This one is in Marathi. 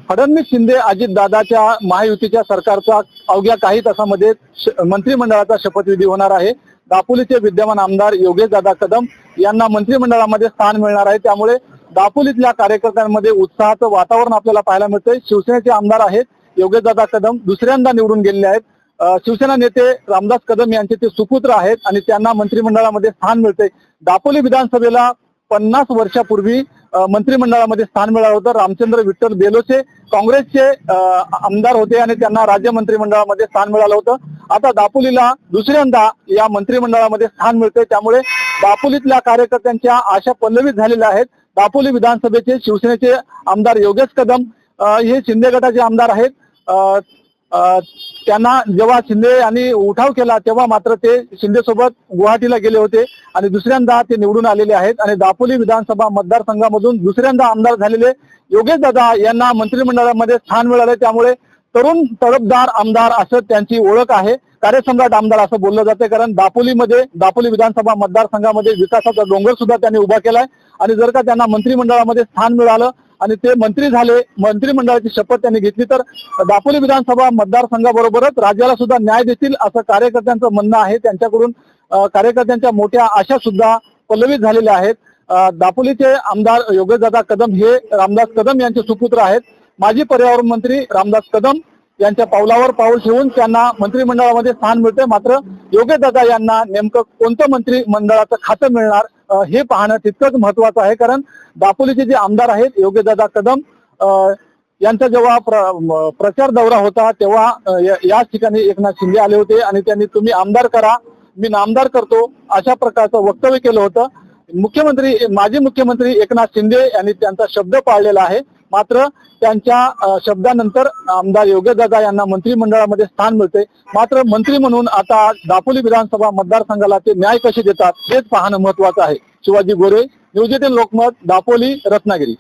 फडणवीस शिंदे अजितदादाच्या महायुतीच्या सरकारचा अवघ्या काही तासामध्ये मंत्रिमंडळाचा शपथविधी होणार आहे। दापोलीचे विद्यमान आमदार योगेशदादा कदम यांना मंत्रिमंडळामध्ये स्थान मिळणार आहे। त्यामुळे दापोलीतल्या कार्यकर्त्यांमध्ये उत्साहाचं वातावरण आपल्याला पाहायला मिळतंय। शिवसेनेचे आमदार आहेत योगेशदादा कदम, दुसऱ्यांदा निवडून गेलेले आहेत। शिवसेना नेते रामदास कदम यांचे ते सुपुत्र आहेत आणि त्यांना मंत्रिमंडळामध्ये स्थान मिळते। दापोली विधानसभेला 50 वर्षापूर्वी मंत्रिमंडळामध्ये स्थान मिळालं होतं। रामचंद्र विठ्ठल बेलोसे काँग्रेसचे आमदार होते आणि त्यांना राज्य मंत्रिमंडळामध्ये स्थान मिळालं होतं। आता दापोलीला दुसऱ्यांदा या मंत्रिमंडळामध्ये स्थान मिळते। त्यामुळे दापोलीतल्या कार्यकर्त्यांच्या आशा पल्लवित झालेल्या आहेत। दापोली विधानसभेचे शिवसेनेचे आमदार योगेश कदम हे शिंदे गटाचे आमदार आहेत। त्यांना जेव्हा शिंदे यांनी उठाव केला तेव्हा मात्र ते शिंदे सोबत गुवाहाटीला गेले होते आणि दुसऱ्यांदा ते निवडून आलेले आहेत आणि दापोली विधानसभा मतदारसंघामधून दुसऱ्यांदा आमदार झालेले योगेशदादा यांना मंत्रिमंडळामध्ये स्थान मिळाले। त्यामुळे तरुण तडफदार आमदार असं त्यांची ओळख आहे। कार्यसम्राट आमदार असं बोललं जाते, कारण दापोली विधानसभा मतदारसंघामध्ये विकासाचा डोंगर सुद्धा त्यांनी उभा केलाय आणि जर का त्यांना मंत्रिमंडळामध्ये स्थान मिळालं आणि ते मंत्री झाले, मंत्रिमंडळाची शपथ त्यांनी घेतली तर दापोली विधानसभा मतदारसंघाबरोबरच राज्याला सुद्धा न्याय देतील असं कार्यकर्त्यांचं म्हणणं आहे। त्यांच्याकडून कार्यकर्त्यांच्या मोठ्या आशा सुद्धा पल्लवित झालेल्या आहेत। दापोलीचे आमदार योगेशदादा कदम हे रामदास कदम यांचे सुपुत्र आहेत। माजी पर्यावरण मंत्री रामदास कदम यांच्या पावलावर पाऊल ठेवून त्यांना मंत्रिमंडळामध्ये स्थान मिळते। मात्र योगेशदादा यांना नेमकं कोणतं मंत्रिमंडळाचं खातं मिळणार हे पाहणं तितकंच महत्वाचं आहे, कारण दापोलीचे जे आमदार आहेत योगेशदादा कदम यांचा जेव्हा प्रचार दौरा होता तेव्हा याच ठिकाणी एकनाथ शिंदे आले होते आणि त्यांनी तुम्ही आमदार करा, मी नामदार करतो अशा प्रकारचं वक्तव्य केलं होतं। माजी मुख्यमंत्री एकनाथ शिंदे यांनी त्यांचा शब्द पाळलेला आहे। मात्र त्यांच्या शब्दानंतर आमदार योगेशदादा यांना मंत्रिमंडळामध्ये स्थान मिळते। मात्र मंत्री म्हणून आता दापोली विधानसभा मतदारसंघाला ते न्याय कसे देतात हेच पाहणं महत्वाचं आहे। शिवाजी गोरे, न्यूज 18 लोकमत, दापोली, रत्नागिरी।